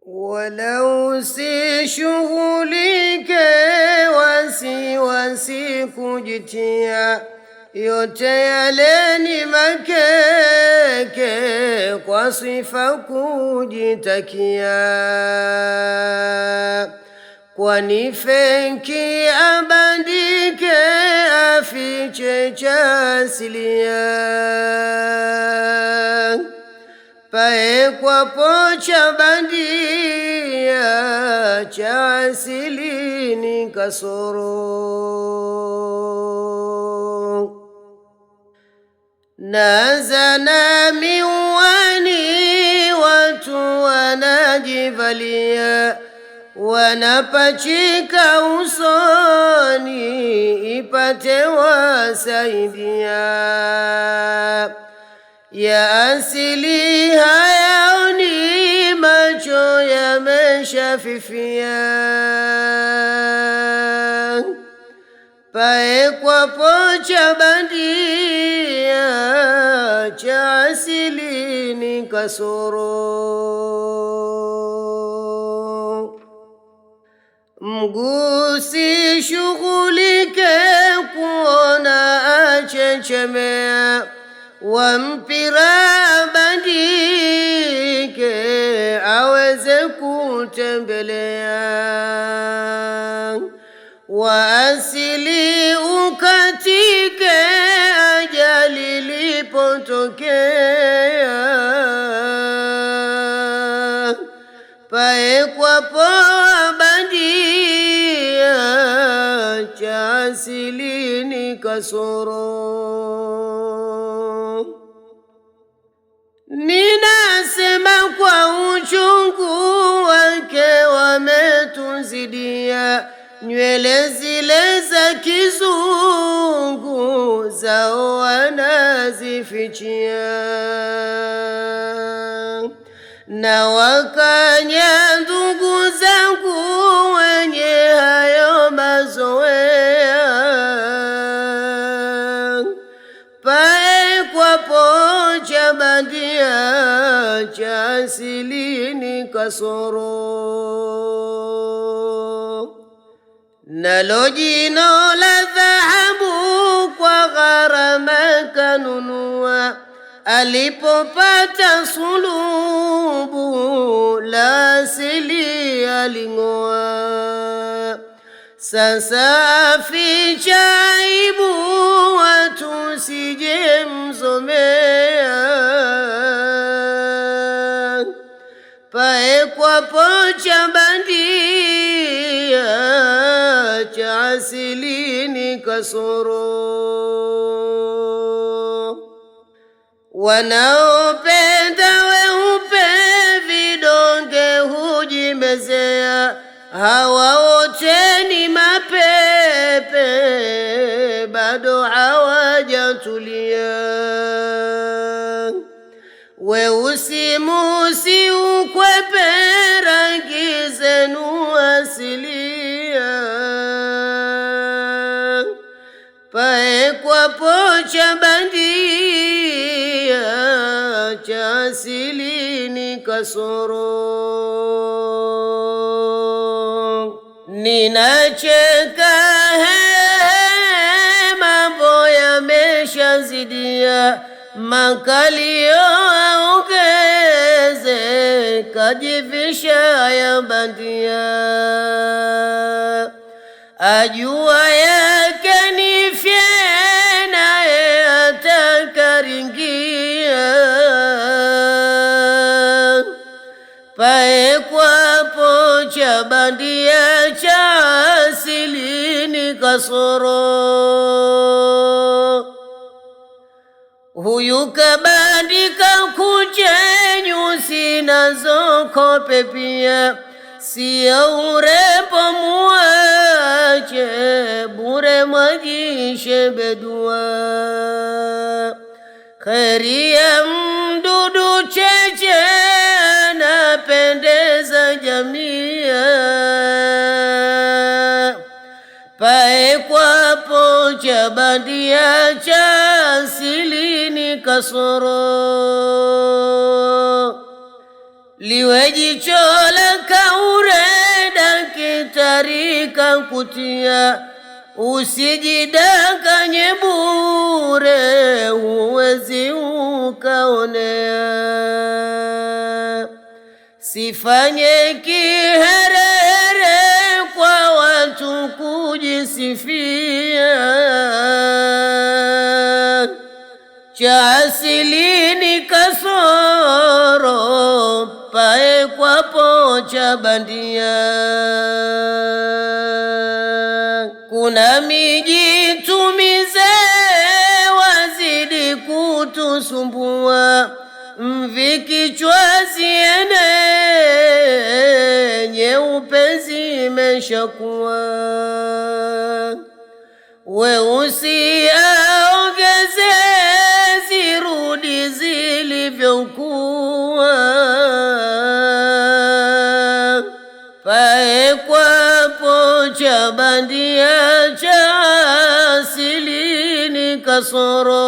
Wala usishughulike wasiwasi kujitia, yote yale ni makeke kwa sifa kujitakia. Kwani fenki abandike afiche cha asilia, pae kwa pocha bandia cha asili ni kasoro. Nazana miwani watu wanajivalia, wanapachika usoni ipate wasaidia. Ya asili hayaoni, macho yameshafifia, pae kwa pocha bandia cha asili ni kasoro. Mgusi shughulike kuona achechemea, wa mpira bandike aweze kutembelea. Wa asili ukatike ajali lipotokea, pae kwa poa bandia cha asili ni kasoro. Ninasema kwa uchungu wake wametuzidia, nywele zile za kizungu zao wanazifichia, na wakanya ndugu zangu wenye hayo mazoea, pae kwa pocha bandia cha asili ni kasoro. Nalo jino la dhahabu kwa gharama kanunua, alipopata sulubu la asili aling'oa. Sasa aficha aibu watu sije mzomea, pae kwa pocha bandia cha asili ni kasoro. Wanaopenda weupe vidonge hujimezea, hawa wote ni mapepe bado hawajatulia. Weusi musi ukwepe rangi zenu asilia, pae kwa pocha bandia cha asili ni kasoro. Ninacheka mambo yameshazidia, makalio aongeze kajivisha ya bandia. Ajua yake ni fye naye atakaringia, pae kwa pocha bandia cha asili ni kasoro. Huyu kabandika kucha nyusi nazo kope pia, siyo urembo muache bure mwajishe bedua. Kheri ya mdudu cheche anapendeza jamia, pae kwa pocha bandia cha asili ni kasoro. liwe jicho la kaureda kitarika kutia, usijidanganye bure, huwezi ukaonea. Sifanye kiherehere kwa watu kujisifia, cha asili ni kasoro, paekwapo cha bandia. Kuna mijitu mizee wazidi kutusumbua, mvi kichwa ziene, nyeupe zimeshakuwa. Weusi aongeze, zirudi zilivyokuwa, paekwapo cha bandia, cha asili ni kasoro.